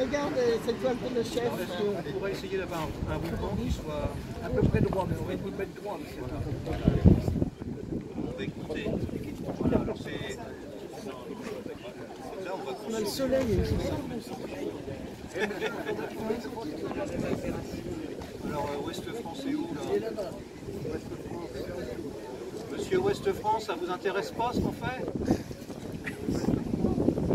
regarde cette toile pour le chef. On pourrait essayer d'avoir un ruban qui soit à peu près droit, mais on va vous mettre droit. On va écouter. Voilà, alors c'est... Là, on va On a le soleil et Alors, Ouest France est où, là? Monsieur Ouest France, ça vous intéresse pas ce qu'on fait?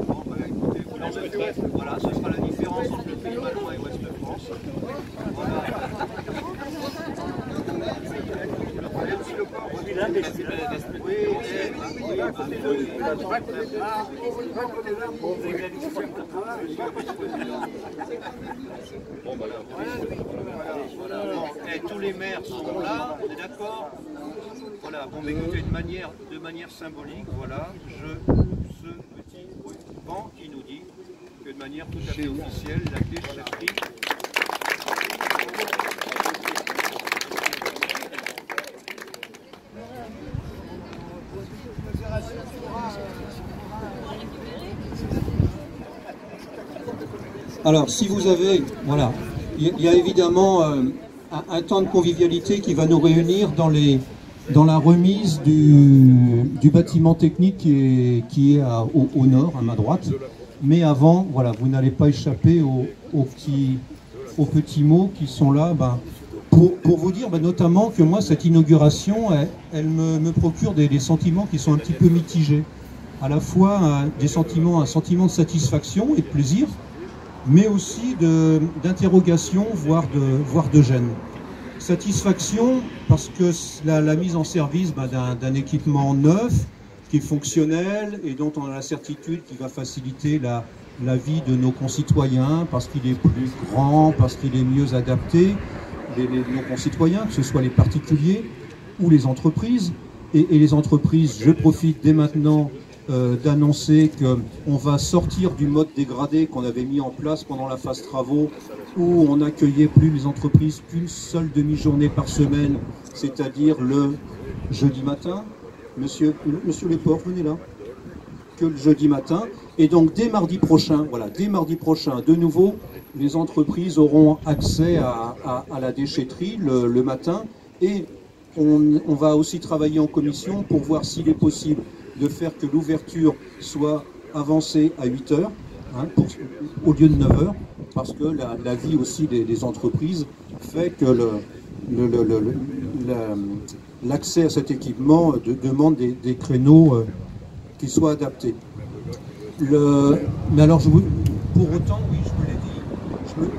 Bon, bah écoutez, vous l'en mettez. Voilà, ce sera la différence entre le Pays Valois et Ouest France. Voilà. Et tous les maires sont là, on est d'accord? Voilà, bon, mais écoutez, de manière symbolique, voilà, ce petit ruban qui nous dit que de manière tout à fait officielle, la déchetterie. Alors, si vous avez, voilà, il y a évidemment un temps de convivialité qui va nous réunir dans la remise du bâtiment technique qui est au nord, à ma droite. Mais avant, voilà, vous n'allez pas échapper aux petits mots qui sont là, pour vous dire notamment que moi, cette inauguration, elle me procure des sentiments qui sont un petit peu mitigés. À la fois un sentiment de satisfaction et de plaisir, mais aussi d'interrogation, voire de gêne. Satisfaction parce que la mise en service d'un équipement neuf, qui est fonctionnel et dont on a la certitude qu'il va faciliter la vie de nos concitoyens, parce qu'il est plus grand, parce qu'il est mieux adapté, nos concitoyens, que ce soit les particuliers ou les entreprises. Et les entreprises, je profite dès maintenant d'annoncer qu'on va sortir du mode dégradé qu'on avait mis en place pendant la phase travaux, où on n'accueillait plus les entreprises qu'une seule demi-journée par semaine, c'est-à-dire le jeudi matin. Monsieur Leport, venez là. Que le jeudi matin. Et donc dès mardi prochain, voilà, dès mardi prochain, de nouveau, les entreprises auront accès à la déchetterie le matin. Et on va aussi travailler en commission pour voir s'il est possible de faire que l'ouverture soit avancée à 8 heures, au lieu de 9 heures, parce que la vie aussi des entreprises fait que l'accès à cet équipement demande des créneaux qui soient adaptés. Mais alors, pour autant, oui, je vous l'ai dit,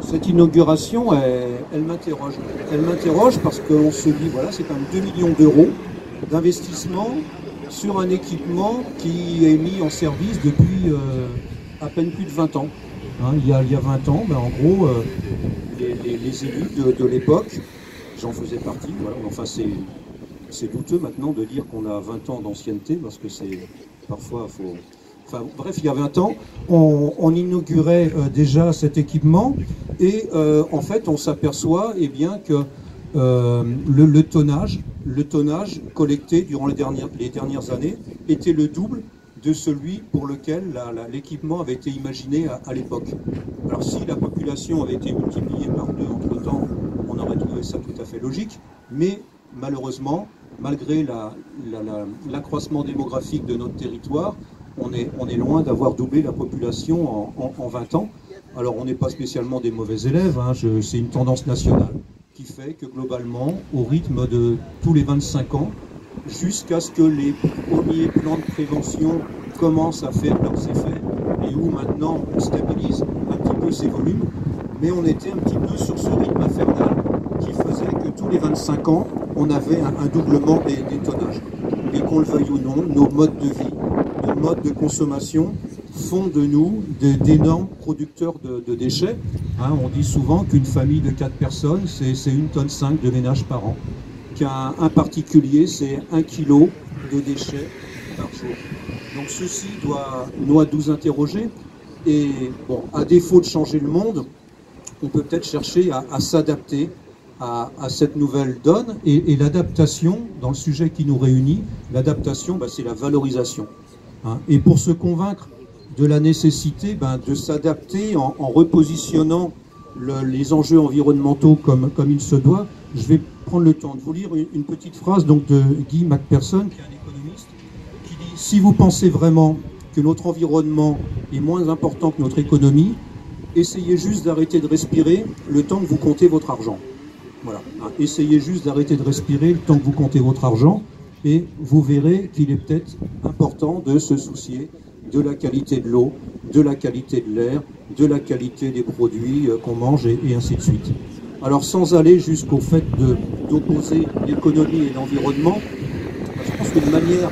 cette inauguration, elle m'interroge. Elle m'interroge parce qu'on se dit, voilà, c'est quand même 2 millions d'euros d'investissement sur un équipement qui est mis en service depuis à peine plus de 20 ans. Il y a 20 ans, en gros, les élus de l'époque, j'en faisais partie, voilà, enfin c'est douteux maintenant de dire qu'on a 20 ans d'ancienneté, parce que c'est parfois faut... Enfin bref, il y a 20 ans, on inaugurait déjà cet équipement, et en fait on s'aperçoit bien que le tonnage collecté durant les dernières années était le double de celui pour lequel l'équipement avait été imaginé à l'époque. Alors si la population avait été multipliée par 2 entre-temps, on aurait trouvé ça tout à fait logique, mais malheureusement, malgré l'accroissement démographique de notre territoire, on est loin d'avoir doublé la population en 20 ans. Alors on n'est pas spécialement des mauvais élèves, c'est une tendance nationale qui fait que globalement, au rythme de tous les 25 ans, jusqu'à ce que les premiers plans de prévention commencent à faire leurs effets, et où maintenant on stabilise un petit peu ces volumes, mais on était un petit peu sur ce rythme infernal qui faisait que tous les 25 ans, on avait un doublement des tonnages. Et qu'on le veuille ou non, nos modes de vie, nos modes de consommation font de nous d'énormes producteurs de déchets. On dit souvent qu'une famille de 4 personnes, c'est 1,5 tonne de ménage par an. Qu'un particulier, c'est 1 kg de déchets par jour. Donc ceci doit nous interroger. Et bon, à défaut de changer le monde, on peut peut-être chercher à s'adapter à cette nouvelle donne. Et l'adaptation, dans le sujet qui nous réunit, l'adaptation, c'est la valorisation. Et pour se convaincre de la nécessité de s'adapter en repositionnant les enjeux environnementaux comme il se doit. Je vais prendre le temps de vous lire une petite phrase donc, de Guy McPherson, qui est un économiste, qui dit « Si vous pensez vraiment que notre environnement est moins important que notre économie, essayez juste d'arrêter de respirer le temps que vous comptez votre argent. » Voilà. Essayez juste d'arrêter de respirer le temps que vous comptez votre argent et vous verrez qu'il est peut-être important de se soucier de la qualité de l'eau, de la qualité de l'air, de la qualité des produits qu'on mange et ainsi de suite. Alors sans aller jusqu'au fait d'opposer l'économie et l'environnement, je pense qu'une manière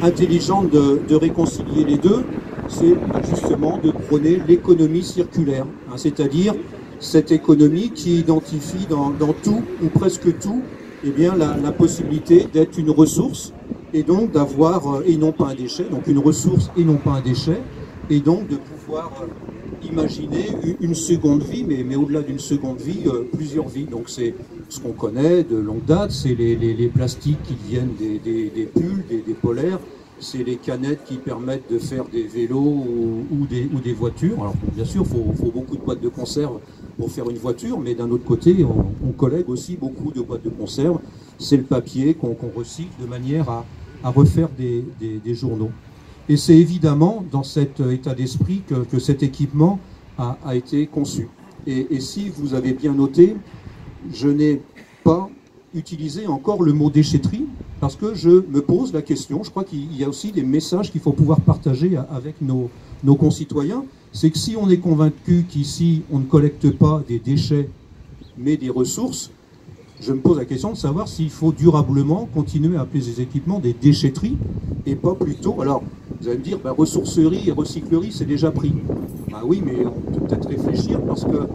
intelligente de réconcilier les deux, c'est justement de prôner l'économie circulaire, c'est-à-dire cette économie qui identifie dans tout ou presque tout eh bien, la possibilité d'être une ressource et donc d'avoir, et non pas un déchet, donc une ressource et non pas un déchet, et donc de pouvoir imaginer une seconde vie, mais au-delà d'une seconde vie, plusieurs vies. Donc c'est ce qu'on connaît de longue date, c'est les plastiques qui viennent des pulls, des polaires, c'est les canettes qui permettent de faire des vélos ou des voitures. Alors bien sûr, il faut beaucoup de boîtes de conserve pour faire une voiture, mais d'un autre côté, on collègue aussi beaucoup de boîtes de conserve. C'est le papier qu'on recycle de manière à refaire des journaux. Et c'est évidemment dans cet état d'esprit que cet équipement a été conçu. Et si vous avez bien noté, je n'ai pas utilisé encore le mot déchetterie, parce que je me pose la question, je crois qu'il y a aussi des messages qu'il faut pouvoir partager avec nos concitoyens, c'est que si on est convaincu qu'ici on ne collecte pas des déchets, mais des ressources, je me pose la question de savoir s'il faut durablement continuer à appeler ces équipements des déchetteries et pas plutôt. Alors, vous allez me dire, ressourcerie et recyclerie, c'est déjà pris. Oui, mais on peut peut-être réfléchir parce que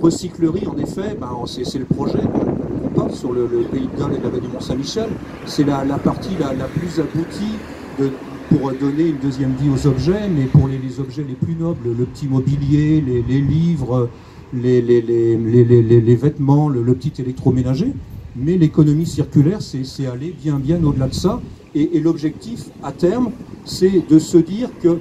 recyclerie, en effet, c'est le projet qu'on porte sur le pays de Dole et la baie du Mont-Saint-Michel. C'est la partie la plus aboutie pour donner une deuxième vie aux objets, mais pour les objets les plus nobles, le petit mobilier, les livres, les vêtements, le petit électroménager. Mais l'économie circulaire, c'est aller bien au-delà de ça. Et l'objectif, à terme, c'est de se dire que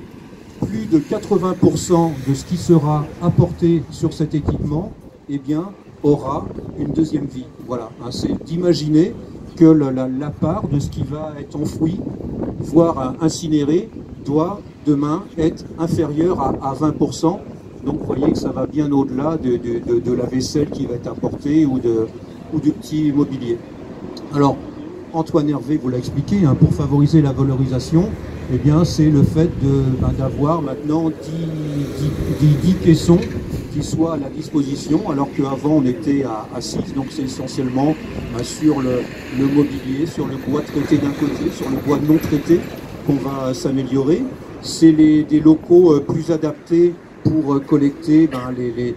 plus de 80% de ce qui sera apporté sur cet équipement, eh bien, aura une deuxième vie. Voilà, c'est d'imaginer que la part de ce qui va être enfoui, voire incinéré, doit demain être inférieure à 20%. Donc vous voyez que ça va bien au-delà de la vaisselle qui va être apportée ou du petit mobilier. Alors, Antoine Hervé vous l'a expliqué, pour favoriser la valorisation, eh bien, c'est le fait d'avoir maintenant 10 caissons qui soient à la disposition, alors qu'avant on était à 6, donc c'est essentiellement sur le mobilier, sur le bois traité d'un côté, sur le bois non traité qu'on va s'améliorer. C'est des locaux plus adaptés pour collecter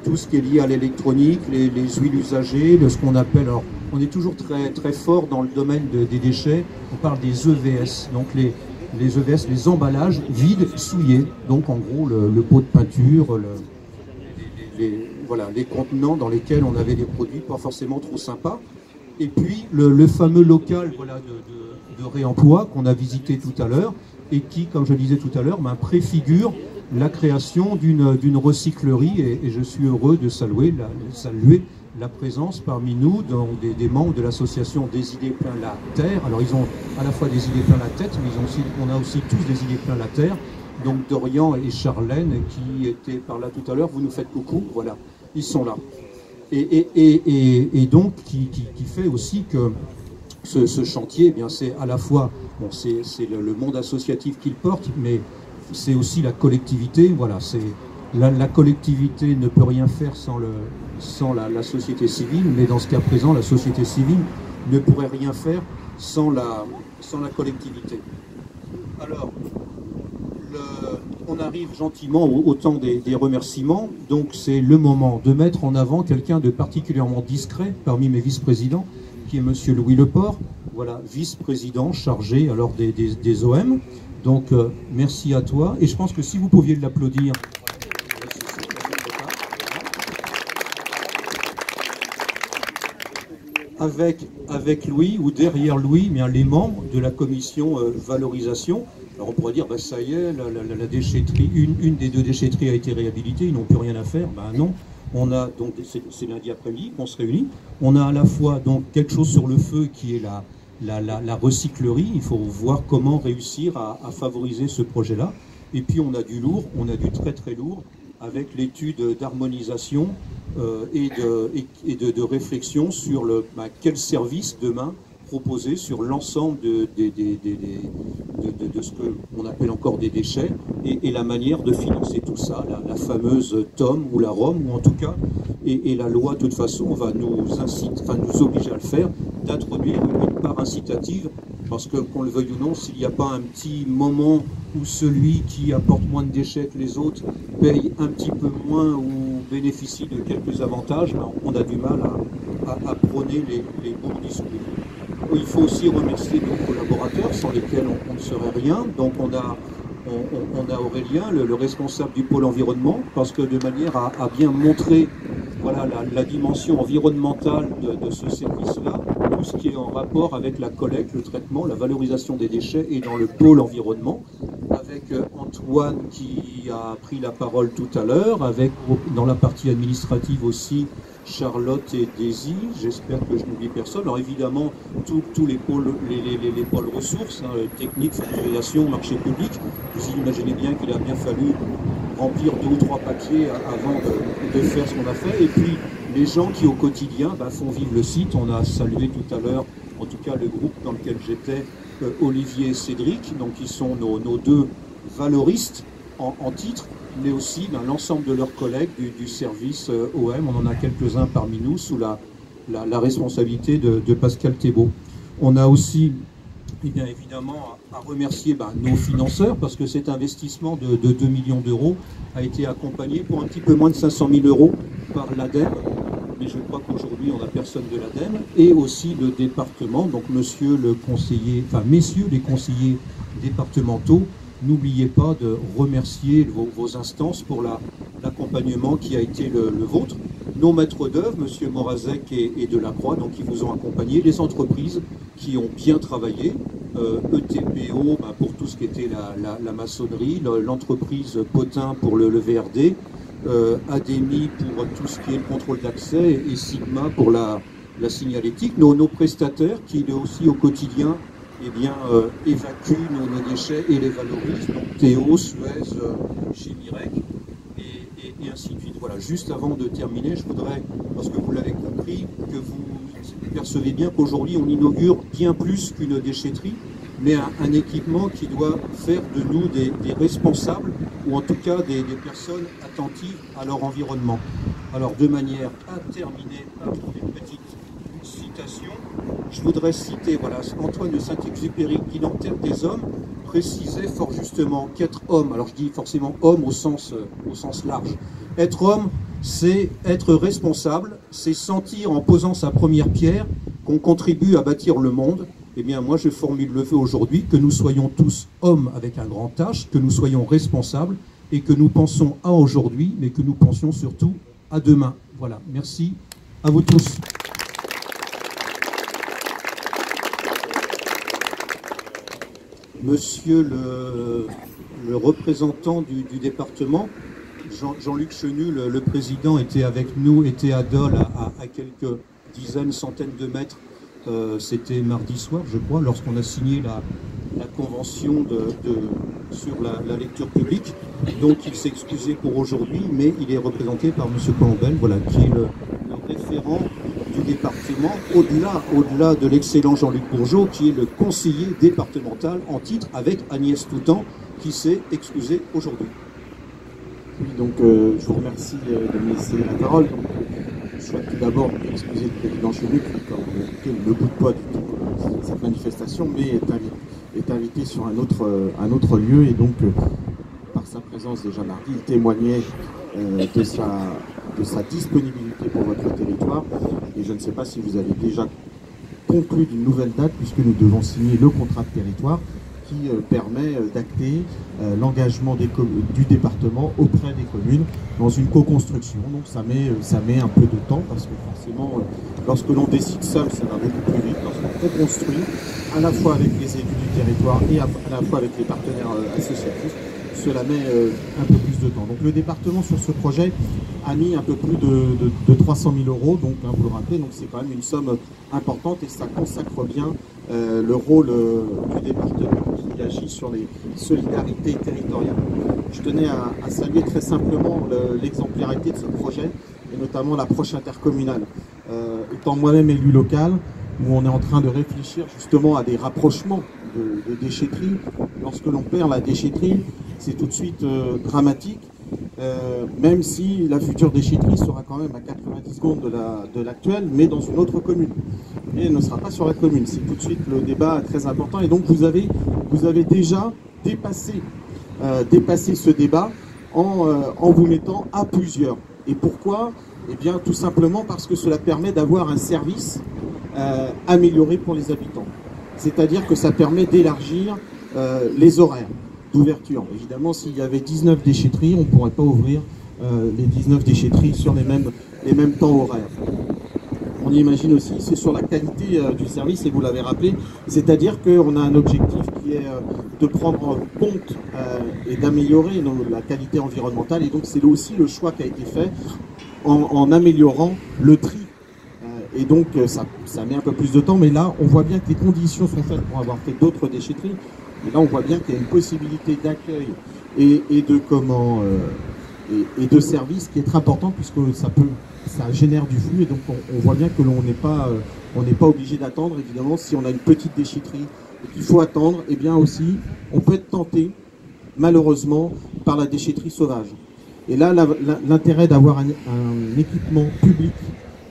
tout ce qui est lié à l'électronique, les huiles usagées, ce qu'on appelle, alors on est toujours très fort dans le domaine des déchets, on parle des EVS, donc les EVS, les emballages vides, souillés, donc en gros le pot de peinture, les contenants dans lesquels on avait des produits pas forcément trop sympas, et puis le fameux local de réemploi qu'on a visité tout à l'heure, et qui, comme je disais tout à l'heure, préfigure la création d'une recyclerie, et je suis heureux de saluer la présence parmi nous des membres de l'association Des idées plein la terre. Alors ils ont à la fois des idées plein la tête, mais on a aussi tous des idées plein la terre. Donc Dorian et Charlène qui étaient par là tout à l'heure, vous nous faites coucou, voilà, ils sont là. Et donc qui fait aussi que ce chantier, eh bien c'est à la fois, c'est le monde associatif qui le porte, mais c'est aussi la collectivité. Voilà, la collectivité ne peut rien faire sans la société civile, mais dans ce cas présent, la société civile ne pourrait rien faire sans la collectivité. Alors, on arrive gentiment au temps des remerciements, donc c'est le moment de mettre en avant quelqu'un de particulièrement discret parmi mes vice-présidents, qui est monsieur Louis Leport, voilà, vice-président chargé alors des OM. Donc merci à toi, et je pense que si vous pouviez l'applaudir. avec Louis, ou derrière Louis, bien, les membres de la commission valorisation. Alors on pourrait dire, bah, ça y est, la déchetterie, une des deux déchetteries a été réhabilitée, ils n'ont plus rien à faire. Ben non, on a donc, c'est lundi après-midi qu'on se réunit, on a à la fois donc quelque chose sur le feu qui est la recyclerie. Il faut voir comment réussir à favoriser ce projet-là. Et puis on a du lourd, on a du très très lourd, avec l'étude d'harmonisation et de réflexion sur quel service demain proposer sur l'ensemble de ce qu'on appelle encore des déchets et la manière de financer tout ça, la fameuse TOM ou la ROM, ou en tout cas, et la loi de toute façon va nous obliger à le faire, d'introduire une part incitative, parce que qu'on le veuille ou non, s'il n'y a pas un petit moment où celui qui apporte moins de déchets que les autres paye un petit peu moins ou bénéficie de quelques avantages, ben on a du mal à prôner les bons discours. Il faut aussi remercier nos collaborateurs sans lesquels on ne serait rien. Donc on a Aurélien, le responsable du pôle environnement, parce que de manière à bien montrer voilà, la dimension environnementale de ce service-là, tout ce qui est en rapport avec la collecte, le traitement, la valorisation des déchets, et dans le pôle environnement, avec Antoine qui a pris la parole tout à l'heure, avec dans la partie administrative aussi Charlotte et Daisy, j'espère que je n'oublie personne. Alors évidemment, tous les pôles, les pôles ressources, hein, technique, facturation, marché public, vous imaginez bien qu'il a bien fallu remplir 2 ou 3 papiers avant de faire ce qu'on a fait. Et puis les gens qui au quotidien font vivre le site. On a salué tout à l'heure, en tout cas le groupe dans lequel j'étais, Olivier et Cédric, donc qui sont nos deux valoristes en titre, mais aussi l'ensemble de leurs collègues du service OM. On en a quelques-uns parmi nous sous la responsabilité de Pascal Thébault. On a aussi, bien évidemment, à remercier nos financeurs, parce que cet investissement de 2 millions d'euros a été accompagné pour un petit peu moins de 500 000 euros par l'ADEME, mais je crois qu'aujourd'hui on n'a personne de l'ADEME, et aussi le département, donc messieurs les conseillers départementaux. N'oubliez pas de remercier vos instances pour l'accompagnement qui a été le vôtre. Nos maîtres d'œuvre, M. Morazek et Delacroix, donc qui vous ont accompagné, les entreprises qui ont bien travaillé, ETPO pour tout ce qui était la maçonnerie, l'entreprise Potin pour le VRD, ADEMI pour tout ce qui est le contrôle d'accès, et Sigma pour la signalétique, nos prestataires qui aussi au quotidien évacuent nos déchets et les valorisent, donc Théo, Suez, Chimirec, et ainsi de suite. Voilà, juste avant de terminer, je voudrais, parce que vous l'avez compris, que vous percevez bien qu'aujourd'hui on inaugure bien plus qu'une déchetterie, mais un équipement qui doit faire de nous des responsables, ou en tout cas des personnes attentives à leur environnement. Alors de manière à terminer par une petite citation, je voudrais citer Antoine de Saint-Exupéry, qui dans Terre des Hommes précisait fort justement qu'être homme, alors je dis forcément homme au sens large, être homme c'est être responsable, c'est sentir en posant sa première pierre qu'on contribue à bâtir le monde. Eh bien moi je formule le vœu aujourd'hui que nous soyons tous hommes avec un grand H, que nous soyons responsables et que nous pensons à aujourd'hui, mais que nous pensions surtout à demain. Voilà, merci à vous tous. Monsieur le représentant du département, Jean-Luc Chenu, le président, était avec nous, était à Dole à quelques dizaines, centaines de mètres. C'était mardi soir, je crois, lorsqu'on a signé la convention sur la lecture publique. Donc il s'est excusé pour aujourd'hui, mais il est représenté par monsieur Colombel, voilà, qui est le référent du département, au-delà de l'excellent Jean-Luc Bourgeot, qui est le conseiller départemental en titre, avec Agnès Toutan, qui s'est excusé aujourd'hui. Oui, donc je vous remercie de me laisser la parole. Je souhaite tout d'abord excuser le président Chenu, qui ne goûte pas du tout cette manifestation, mais est invité sur un autre lieu, et donc par sa présence déjà mardi, il témoignait de sa disponibilité pour votre territoire, et je ne sais pas si vous avez déjà conclu d'une nouvelle date, puisque nous devons signer le contrat de territoire qui permet d'acter l'engagement du département auprès des communes dans une co-construction. Donc ça met un peu de temps parce que forcément, lorsque l'on décide seul, ça va beaucoup plus vite. Lorsqu'on co-construit, à la fois avec les élus du territoire et à la fois avec les partenaires associatifs, cela met un peu plus de temps. Donc le département sur ce projet a mis un peu plus de 300 000 euros, donc hein, vous le rappelez, donc c'est quand même une somme importante et ça consacre bien le rôle du département qui agit sur les solidarités territoriales. Je tenais à saluer très simplement l'exemplarité de ce projet et notamment l'approche intercommunale. Étant moi-même élu local, où on est en train de réfléchir justement à des rapprochements de déchetterie. Lorsque l'on perd la déchetterie, c'est tout de suite dramatique, même si la future déchetterie sera quand même à 90 secondes de l'actuelle, mais dans une autre commune. Et elle ne sera pas sur la commune. C'est tout de suite le débat très important. Et donc vous avez déjà dépassé ce débat en vous mettant à plusieurs. Et pourquoi? Eh bien tout simplement parce que cela permet d'avoir un service amélioré pour les habitants. C'est-à-dire que ça permet d'élargir les horaires d'ouverture. Évidemment, s'il y avait 19 déchetteries, on ne pourrait pas ouvrir les 19 déchetteries sur les mêmes temps horaires. On imagine aussi, c'est sur la qualité du service, et vous l'avez rappelé, c'est-à-dire qu'on a un objectif qui est de prendre en compte et d'améliorer la qualité environnementale, et donc c'est aussi le choix qui a été fait en améliorant le tri. Et donc ça met un peu plus de temps, mais là on voit bien que les conditions sont faites pour avoir fait d'autres déchetteries. Et là on voit bien qu'il y a une possibilité d'accueil et de service qui est très importante, puisque ça génère du flux, et donc on voit bien que l'on n'est pas obligé d'attendre. Évidemment, si on a une petite déchetterie et qu'il faut attendre, eh bien aussi on peut être tenté malheureusement par la déchetterie sauvage. Et là l'intérêt d'avoir un équipement public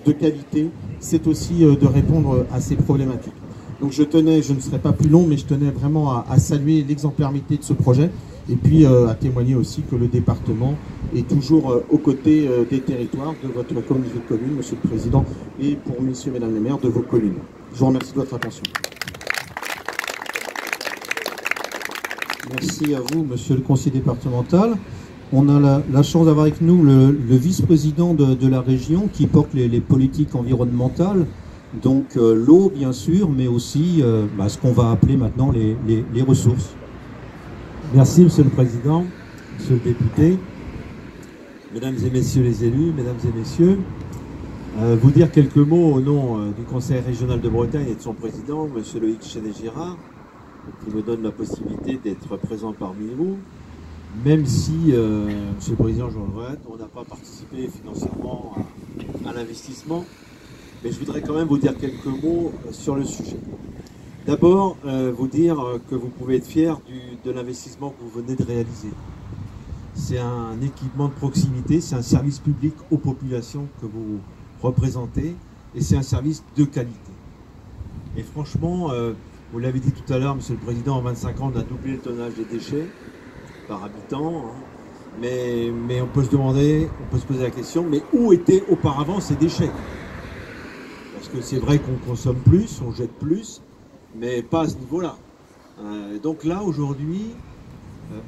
de qualité, c'est aussi de répondre à ces problématiques. Donc je ne serai pas plus long, mais je tenais vraiment à saluer l'exemplarité de ce projet, et puis à témoigner aussi que le département est toujours aux côtés des territoires, de votre communauté de communes, Monsieur le Président, et pour messieurs, mesdames les maires, de vos communes. Je vous remercie de votre attention. Merci à vous, Monsieur le conseiller départemental. On a la chance d'avoir avec nous le vice-président de la région qui porte les politiques environnementales, donc l'eau bien sûr, mais aussi ce qu'on va appeler maintenant les ressources. Merci Monsieur le Président, Monsieur le député, Mesdames et Messieurs les élus, Mesdames et Messieurs. Vous dire quelques mots au nom du Conseil régional de Bretagne et de son président, Monsieur Loïc Chenet-Girard, qui me donne la possibilité d'être présent parmi vous. Même si, Monsieur le Président, je le regrette, on n'a pas participé financièrement à l'investissement, mais je voudrais quand même vous dire quelques mots sur le sujet. D'abord, vous dire que vous pouvez être fiers de l'investissement que vous venez de réaliser. C'est un équipement de proximité, c'est un service public aux populations que vous représentez, et c'est un service de qualité. Et franchement, vous l'avez dit tout à l'heure, Monsieur le Président, en 25 ans, on a doublé le tonnage des déchets par habitant, hein. Mais on peut se demander, on peut se poser la question, mais où étaient auparavant ces déchets? Parce que c'est vrai qu'on consomme plus, on jette plus, mais pas à ce niveau-là. Donc là, aujourd'hui,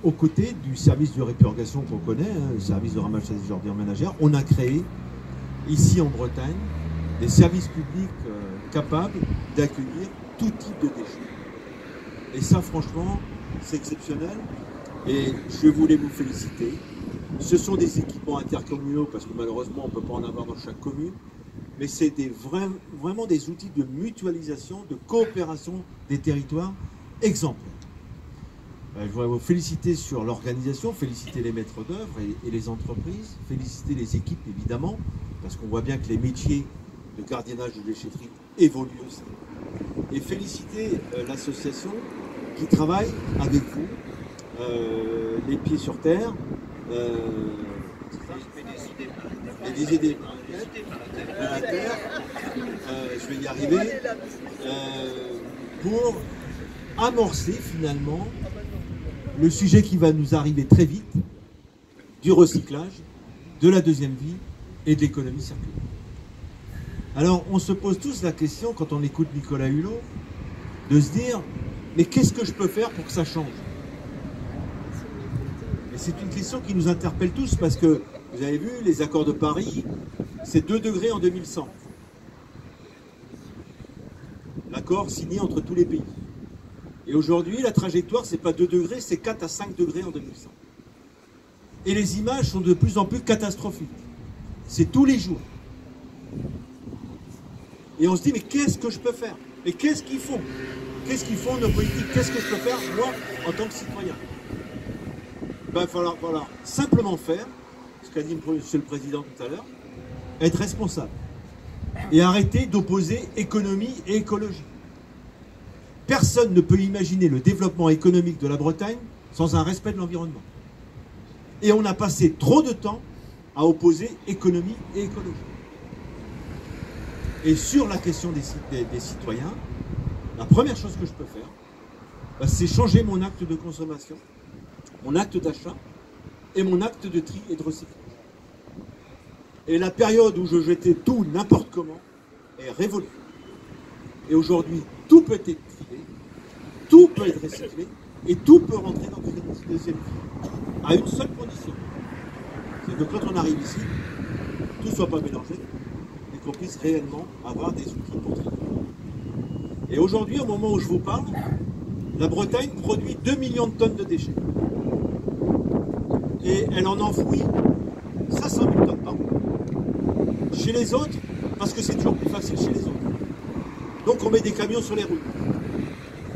aux côtés du service de répurgation qu'on connaît, hein, le service de ramassage des ordures ménagères, on a créé, ici en Bretagne, des services publics capables d'accueillir tout type de déchets. Et ça, franchement, c'est exceptionnel. Et je voulais vous féliciter. Ce sont des équipements intercommunaux, parce que malheureusement, on ne peut pas en avoir dans chaque commune, mais c'est vraiment des outils de mutualisation, de coopération des territoires exemplaires. Je voudrais vous féliciter sur l'organisation, féliciter les maîtres d'œuvre et les entreprises, féliciter les équipes évidemment, parce qu'on voit bien que les métiers de gardiennage de déchetterie évoluent aussi, et féliciter l'association qui travaille avec vous, les pieds sur terre, les idées à la terre, je vais y arriver, pour amorcer finalement le sujet qui va nous arriver très vite, du recyclage, de la deuxième vie et de l'économie circulaire. Alors on se pose tous la question, quand on écoute Nicolas Hulot, de se dire, Mais qu'est-ce que je peux faire pour que ça change? Et c'est une question qui nous interpelle tous parce que, vous avez vu, les accords de Paris, c'est 2 degrés en 2100. L'accord signé entre tous les pays. Et aujourd'hui, la trajectoire, c'est pas 2 degrés, c'est 4 à 5 degrés en 2100. Et les images sont de plus en plus catastrophiques. C'est tous les jours. Et on se dit, mais qu'est-ce que je peux faire? Mais qu'est-ce qu'ils font? Qu'est-ce qu'ils font nos politiques? Qu'est-ce que je peux faire, moi, en tant que citoyen? Ben, il va falloir simplement faire, ce qu'a dit Monsieur le Président tout à l'heure, être responsable. Et arrêter d'opposer économie et écologie. Personne ne peut imaginer le développement économique de la Bretagne sans un respect de l'environnement. Et on a passé trop de temps à opposer économie et écologie. Et sur la question des citoyens, la première chose que je peux faire, bah, c'est changer mon acte de consommation, mon acte d'achat et mon acte de tri et de recyclage. Et la période où je jetais tout n'importe comment est révolue. Et aujourd'hui, tout peut être trié, tout peut être recyclé et tout peut rentrer dans une deuxième vie. À une seule condition, c'est que quand on arrive ici, tout ne soit pas mélangé et qu'on puisse réellement avoir des outils pour trier. Et aujourd'hui, au moment où je vous parle, la Bretagne produit 2 millions de tonnes de déchets. Et elle en enfouit 500 000 tonnes par an. Chez les autres, parce que c'est toujours plus facile chez les autres. Donc on met des camions sur les routes.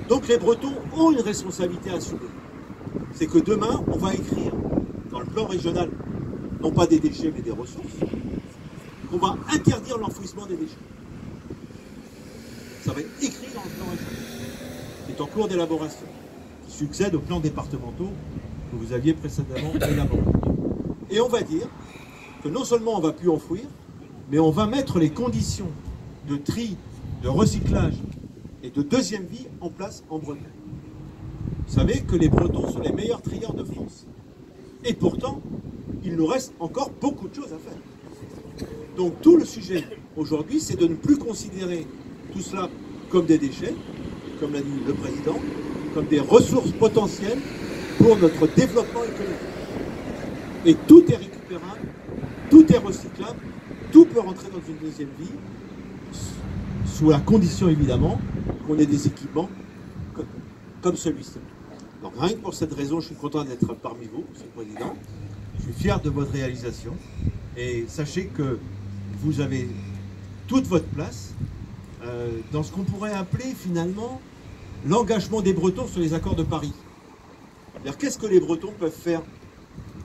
Donc les Bretons ont une responsabilité à assumer. C'est que demain, on va écrire dans le plan régional, non pas des déchets, mais des ressources, qu'on va interdire l'enfouissement des déchets. Ça va être écrit dans le plan régional, qui est en cours d'élaboration, qui succède aux plans départementaux que vous aviez précédemment élaborés. Et on va dire que non seulement on ne va plus enfouir, mais on va mettre les conditions de tri, de recyclage et de deuxième vie en place en Bretagne. Vous savez que les Bretons sont les meilleurs trieurs de France. Et pourtant, il nous reste encore beaucoup de choses à faire. Donc tout le sujet aujourd'hui, c'est de ne plus considérer tout cela comme des déchets, comme l'a dit le Président, comme des ressources potentielles pour notre développement économique. Et tout est récupérable, tout est recyclable, tout peut rentrer dans une deuxième vie, sous la condition évidemment qu'on ait des équipements comme celui-ci. Donc rien que pour cette raison, je suis content d'être parmi vous, Monsieur le Président. Je suis fier de votre réalisation et sachez que vous avez toute votre place dans ce qu'on pourrait appeler finalement l'engagement des Bretons sur les accords de Paris. C'est-à-dire, qu'est-ce que les Bretons peuvent faire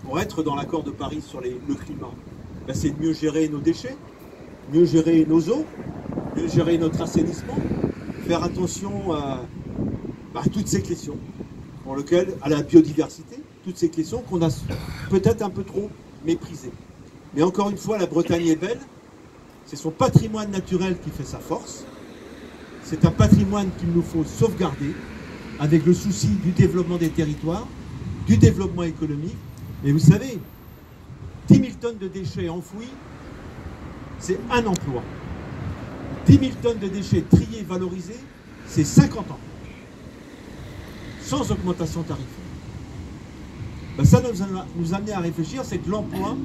pour être dans l'accord de Paris sur le climat? Ben, c'est de mieux gérer nos déchets, mieux gérer nos eaux, mieux gérer notre assainissement, faire attention à toutes ces questions, pour lesquelles, à la biodiversité, toutes ces questions qu'on a peut-être un peu trop méprisées. Mais encore une fois, la Bretagne est belle, c'est son patrimoine naturel qui fait sa force, c'est un patrimoine qu'il nous faut sauvegarder, avec le souci du développement des territoires, du développement économique. Et vous savez, 10 000 tonnes de déchets enfouis, c'est un emploi. 10 000 tonnes de déchets triés, valorisés, c'est 50 ans. Sans augmentation tarifaire. Ben ça nous amener à réfléchir, c'est que l'emploi,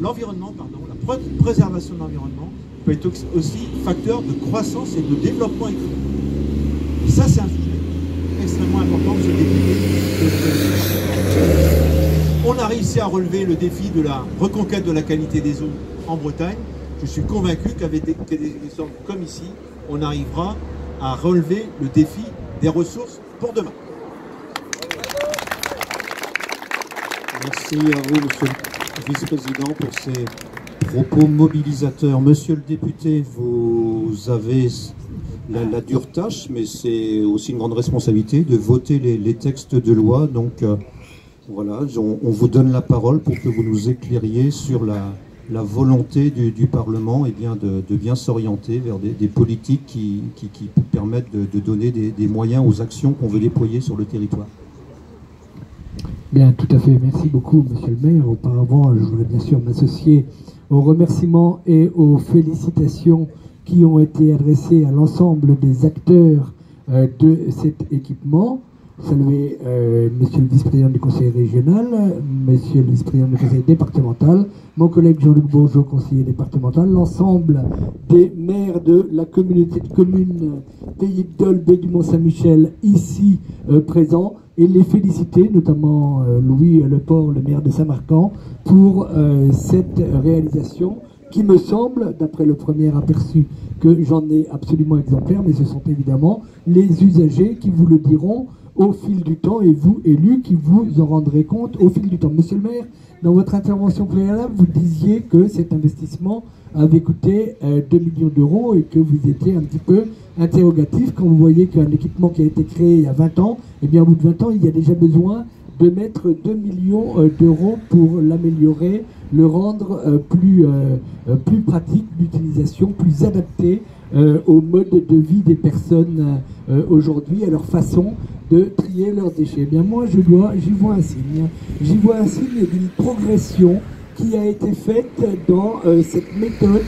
l'environnement, pardon, la préservation de l'environnement peut être aussi facteur de croissance et de développement économique. Et ça, c'est un sujet extrêmement important de se développer. On a réussi à relever le défi de la reconquête de la qualité des eaux en Bretagne. Je suis convaincu qu'avec des exemples comme ici, on arrivera à relever le défi des ressources pour demain. Merci à vous, Monsieur le Vice-président, pour ces propos mobilisateurs. Monsieur le député, vous avez la dure tâche, mais c'est aussi une grande responsabilité de voter les textes de loi. Donc voilà, on vous donne la parole pour que vous nous éclairiez sur la volonté du Parlement et bien de bien s'orienter vers des politiques qui permettent de donner des moyens aux actions qu'on veut déployer sur le territoire. Bien, tout à fait. Merci beaucoup, Monsieur le maire. Auparavant, je voudrais bien sûr m'associer aux remerciements et aux félicitations qui ont été adressées à l'ensemble des acteurs de cet équipement. Saluer Monsieur le vice-président du conseil régional, Monsieur le vice-président du conseil départemental, mon collègue Jean-Luc Bourgeot, conseiller départemental, l'ensemble des maires de la communauté de communes Pays de Dole, Baie du Mont-Saint-Michel, ici présents, et les féliciter, notamment Louis Leport, le maire de Saint-Marcan, pour cette réalisation qui me semble, d'après le premier aperçu, que j'en ai absolument exemplaire, mais ce sont évidemment les usagers qui vous le diront au fil du temps, et vous, élus, qui vous en rendrez compte au fil du temps. Monsieur le maire, dans votre intervention préalable, vous disiez que cet investissement avait coûté 2 millions d'euros et que vous étiez un petit peu interrogatif quand vous voyez qu'un équipement qui a été créé il y a 20 ans, eh bien au bout de 20 ans, il y a déjà besoin de mettre 2 millions d'euros pour l'améliorer, le rendre plus pratique d'utilisation, plus adapté au mode de vie des personnes aujourd'hui, à leur façon de trier leurs déchets. Eh bien moi, j'y vois un signe. J'y vois un signe d'une progression qui a été faite dans cette méthode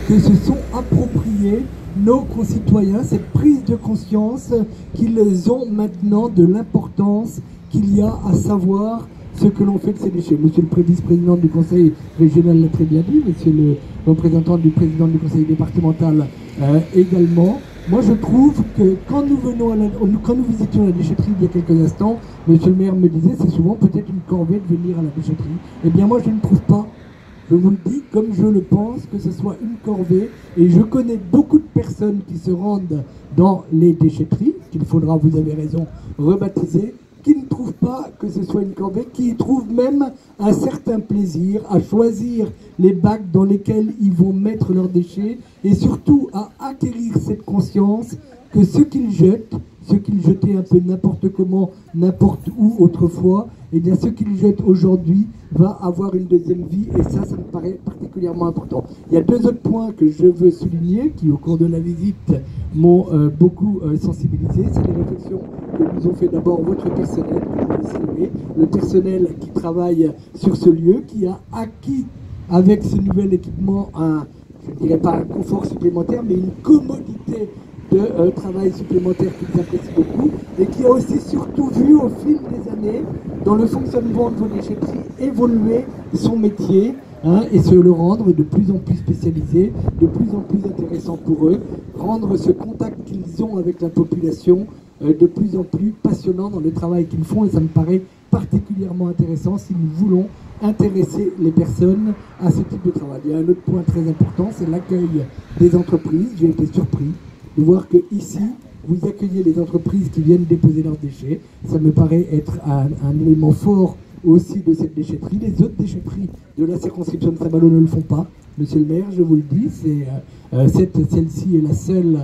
que se sont appropriés nos concitoyens, cette prise de conscience qu'ils ont maintenant de l'importance qu'il y a à savoir ce que l'on fait de ces déchets. Monsieur le vice-président du conseil régional l'a très bien dit, monsieur le représentant du président du conseil départemental également. Moi je trouve que quand nous visitions la déchetterie il y a quelques instants, monsieur le maire me disait c'est souvent peut-être une corvée de venir à la déchetterie. Eh bien moi je ne trouve pas, je vous le dis comme je le pense, que ce soit une corvée, et je connais beaucoup de personnes qui se rendent dans les déchetteries, qu'il faudra, vous avez raison, rebaptiser, qui ne trouvent pas que ce soit une corvée, qui y trouvent même un certain plaisir à choisir les bacs dans lesquels ils vont mettre leurs déchets, et surtout à acquérir cette conscience que ce qu'ils jettent, ce qu'ils jetaient un peu n'importe comment, n'importe où autrefois, eh bien ce qu'ils jettent aujourd'hui va avoir une deuxième vie, et ça me paraît particulièrement important. Il y a deux autres points que je veux souligner, qui au cours de la visite m'ont beaucoup sensibilisé. C'est les réflexions que nous ont fait d'abord votre personnel, le personnel qui travaille sur ce lieu, qui a acquis avec ce nouvel équipement je ne dirais pas un confort supplémentaire, mais une commodité de travail supplémentaire qu'ils apprécient beaucoup, et qui a aussi surtout vu au fil des années, dans le fonctionnement de vos déchetteries, évoluer son métier, et se le rendre de plus en plus spécialisé, de plus en plus intéressant pour eux, rendre ce contact qu'ils ont avec la population de plus en plus passionnant dans le travail qu'ils font, et ça me paraît particulièrement intéressant si nous voulons intéresser les personnes à ce type de travail. Il y a un autre point très important, c'est l'accueil des entreprises. J'ai été surpris de voir que ici, vous accueillez les entreprises qui viennent déposer leurs déchets. Ça me paraît être un élément fort aussi de cette déchetterie. Les autres déchetteries de la circonscription de Saint-Malo ne le font pas. Monsieur le maire, je vous le dis, celle-ci est la seule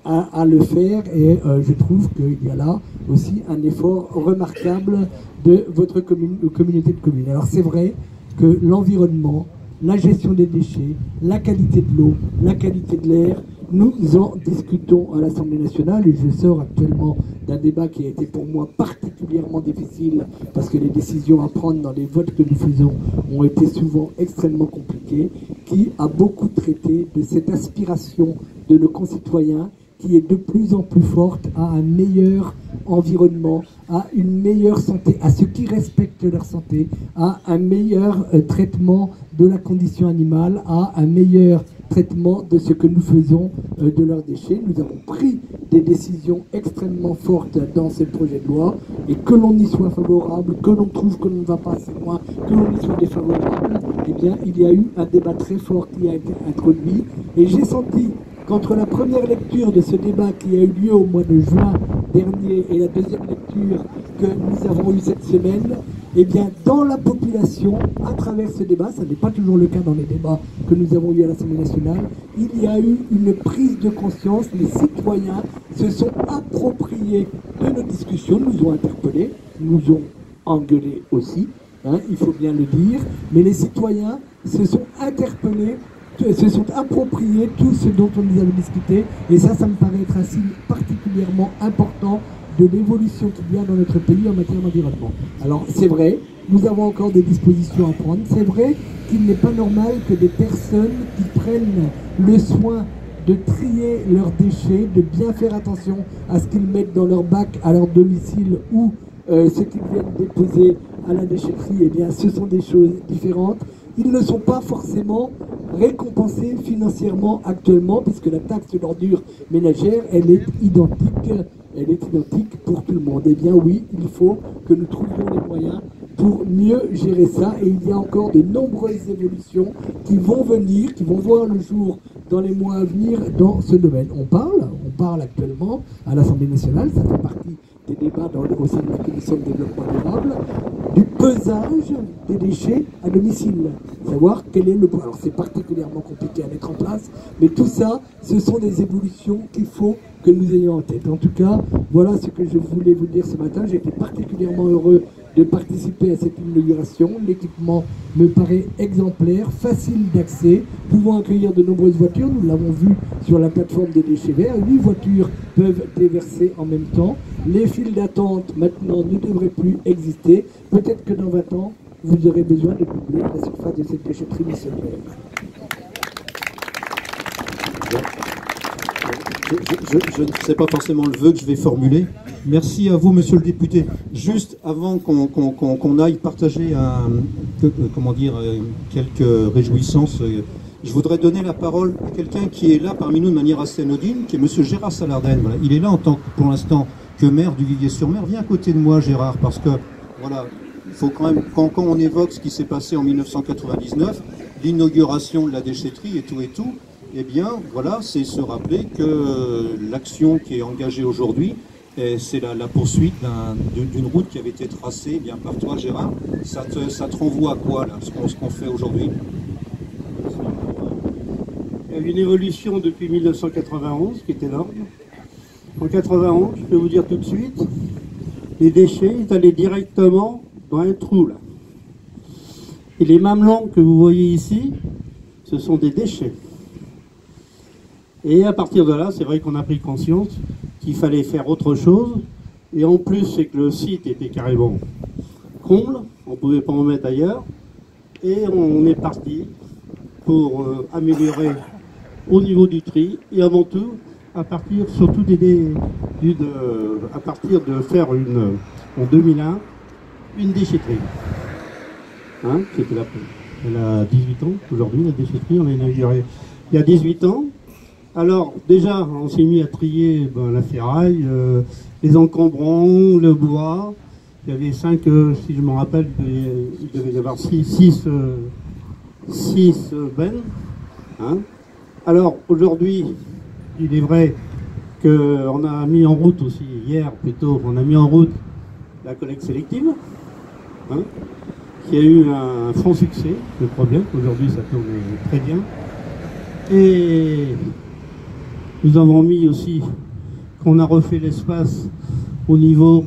à le faire, et je trouve qu'il y a là aussi un effort remarquable de votre communauté de communes. Alors c'est vrai que l'environnement, la gestion des déchets, la qualité de l'eau, la qualité de l'air, nous en discutons à l'Assemblée nationale, et je sors actuellement d'un débat qui a été pour moi particulièrement difficile parce que les décisions à prendre dans les votes que nous faisons ont été souvent extrêmement compliquées, qui a beaucoup traité de cette aspiration de nos concitoyens qui est de plus en plus forte à un meilleur environnement, à une meilleure santé, à ceux qui respectent leur santé, à un meilleur traitement de la condition animale, à un meilleur traitement de ce que nous faisons de leurs déchets. Nous avons pris des décisions extrêmement fortes dans ce projet de loi, et que l'on y soit favorable, que l'on trouve que l'on ne va pas assez loin, que l'on y soit défavorable, eh bien il y a eu un débat très fort qui a été introduit, et j'ai senti qu'entre la première lecture de ce débat qui a eu lieu au mois de juin dernier et la deuxième lecture que nous avons eue cette semaine, eh bien, dans la population, à travers ce débat, ça n'est pas toujours le cas dans les débats que nous avons eus à l'Assemblée nationale, il y a eu une prise de conscience. Les citoyens se sont appropriés de nos discussions, nous ont interpellés, nous ont engueulés aussi, il faut bien le dire, mais les citoyens se sont interpellés, se sont appropriés tout ce dont on nous avait discuté, et ça me paraît être un signe particulièrement important de l'évolution qu'il y a dans notre pays en matière d'environnement. Alors c'est vrai, nous avons encore des dispositions à prendre, c'est vrai qu'il n'est pas normal que des personnes qui prennent le soin de trier leurs déchets, de bien faire attention à ce qu'ils mettent dans leur bac à leur domicile ou ce qu'ils viennent déposer à la déchetterie, eh bien ce sont des choses différentes. Ils ne sont pas forcément récompensés financièrement actuellement, puisque la taxe de l'ordure ménagère, elle est identique pour tout le monde. Eh bien oui, il faut que nous trouvions les moyens pour mieux gérer ça, et il y a encore de nombreuses évolutions qui vont venir, qui vont voir le jour dans les mois à venir dans ce domaine. On parle actuellement à l'Assemblée nationale, ça fait partie des débats au sein de la Commission de développement durable, du pesage des déchets à domicile. Savoir quel est le poids. Alors c'est particulièrement compliqué à mettre en place, mais tout ça, ce sont des évolutions qu'il faut que nous ayons en tête. En tout cas, voilà ce que je voulais vous dire ce matin. J'étais particulièrement heureux de participer à cette inauguration. L'équipement me paraît exemplaire, facile d'accès, pouvant accueillir de nombreuses voitures. Nous l'avons vu sur la plateforme des déchets verts. 8 voitures peuvent déverser en même temps. Les files d'attente maintenant ne devraient plus exister. Peut-être que dans 20 ans, vous aurez besoin de doubler la surface de cette déchetterie missionnaire. Je ne sais pas forcément le vœu que je vais formuler. Merci à vous, monsieur le député. Juste avant qu'on aille partager quelques réjouissances, je voudrais donner la parole à quelqu'un qui est là parmi nous de manière assez anodine, qui est monsieur Gérard Salardenne. Voilà. Il est là en tant que, pour l'instant, que maire du Vivier-sur-Mer. Viens à côté de moi, Gérard, parce que, voilà, il faut quand même, quand on évoque ce qui s'est passé en 1999, l'inauguration de la déchetterie et tout, eh bien, voilà, c'est se rappeler que l'action qui est engagée aujourd'hui, c'est la poursuite d'une route qui avait été tracée eh bien, par toi, Gérard. Ça te renvoie à quoi, là, ce qu'on fait aujourd'hui? Il y a eu une évolution depuis 1991 qui est énorme. En 91, je peux vous dire tout de suite, les déchets ils allaient directement dans un trou, là. Et les mamelons que vous voyez ici, ce sont des déchets. Et à partir de là, c'est vrai qu'on a pris conscience qu'il fallait faire autre chose. Et en plus, c'est que le site était carrément comble, on ne pouvait pas en mettre ailleurs. Et on est parti pour améliorer au niveau du tri, et avant tout, à partir surtout à partir de faire en 2001, une déchetterie. Hein, c'était elle a 18 ans aujourd'hui, la déchetterie, on l'a inaugurée il y a 18 ans. Alors déjà, on s'est mis à trier la ferraille, les encombrants, le bois. Il y avait 5, si je me rappelle, il devait y avoir 6 bennes. Hein. Alors aujourd'hui, il est vrai qu'on a mis en route aussi, hier plutôt, on a mis en route la collecte sélective, hein, qui a eu un franc succès, le problème, aujourd'hui ça tourne très bien. Et nous avons mis aussi, qu'on a refait l'espace au niveau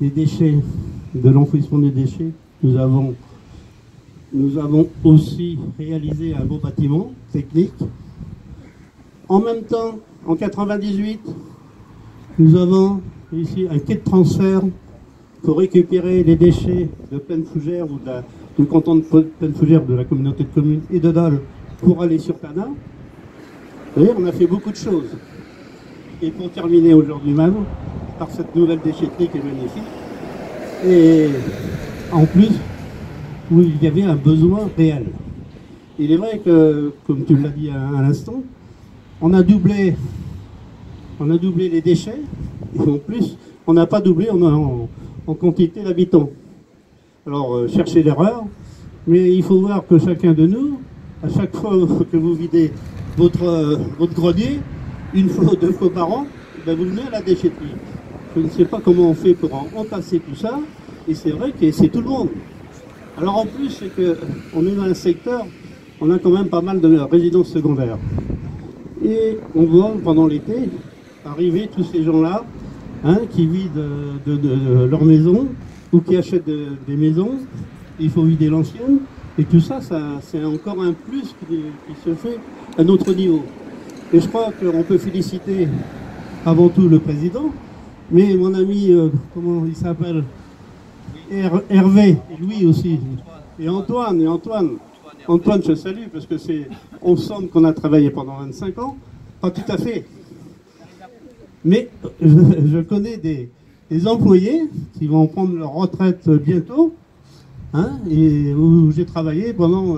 des déchets, de l'enfouissement des déchets. Nous avons aussi réalisé un beau bâtiment technique. En même temps, en 98, nous avons ici un quai de transfert pour récupérer les déchets de Plaine-Fougère ou du canton de Plaine-Fougère, de la communauté de communes et de Dole pour aller sur Tana. Vous voyez, on a fait beaucoup de choses. Et pour terminer aujourd'hui même, par cette nouvelle déchetterie qui est magnifique, et en plus, où il y avait un besoin réel. Il est vrai que, comme tu l'as dit à l'instant, on a doublé les déchets, et en plus, on n'a pas doublé en quantité d'habitants. Alors, cherchez l'erreur, mais il faut voir que chacun de nous, à chaque fois que vous videz votre grenier, une fois ou 2 fois par an, ben vous venez à la déchetterie. Je ne sais pas comment on fait pour en passer tout ça, et c'est vrai que c'est tout le monde. Alors en plus, c'est qu'on est dans un secteur, on a quand même pas mal de résidences secondaires. Et on voit pendant l'été arriver tous ces gens-là, hein, qui vident de leur maison, ou qui achètent des maisons, il faut vider l'ancienne, et tout ça, c'est encore un plus qui se fait à notre niveau. Et je crois qu'on peut féliciter avant tout le président, mais mon ami, comment il s'appelle, Hervé, et lui aussi, et Antoine, Antoine, je salue, parce que on semble qu'on a travaillé pendant 25 ans. Pas tout à fait. Mais je connais des employés qui vont prendre leur retraite bientôt, hein, et où j'ai travaillé pendant,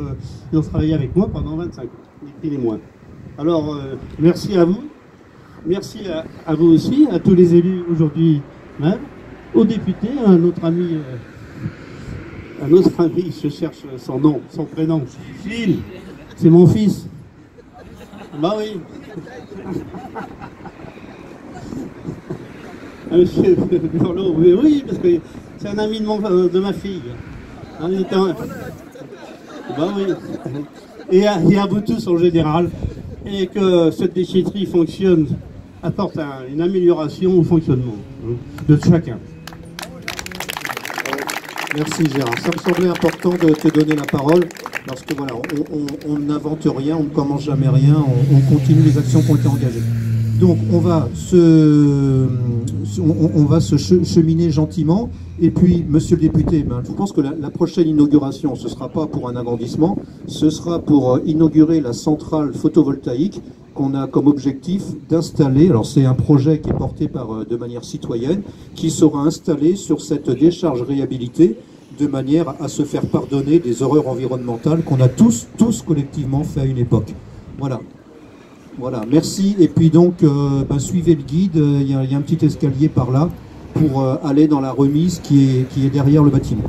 ils ont travaillé avec moi pendant 25 ans, ni plus ni moins. Alors, merci à vous. Merci à vous aussi, à tous les élus aujourd'hui même, aux députés, à notre ami, je cherche son nom, son prénom. Gilles, c'est mon fils. Bah oui. Monsieur Burlot, oui, parce que c'est un ami de ma fille. Hein, bah oui. Et à vous tous en général, et que cette déchetterie fonctionne, apporte une amélioration au fonctionnement de chacun. Merci Gérard. Ça me semblait important de te donner la parole, parce que voilà, on n'invente rien, on ne commence jamais rien, on continue les actions qui ont été engagées. Donc on va se cheminer gentiment. Et puis, monsieur le député, je pense que la prochaine inauguration, ce ne sera pas pour un agrandissement, ce sera pour inaugurer la centrale photovoltaïque qu'on a comme objectif d'installer. Alors c'est un projet qui est porté de manière citoyenne, qui sera installé sur cette décharge réhabilitée, de manière à se faire pardonner des horreurs environnementales qu'on a tous collectivement fait à une époque. Voilà. Voilà, merci. Et puis donc, suivez le guide, il y a un petit escalier par là pour aller dans la remise qui est derrière le bâtiment.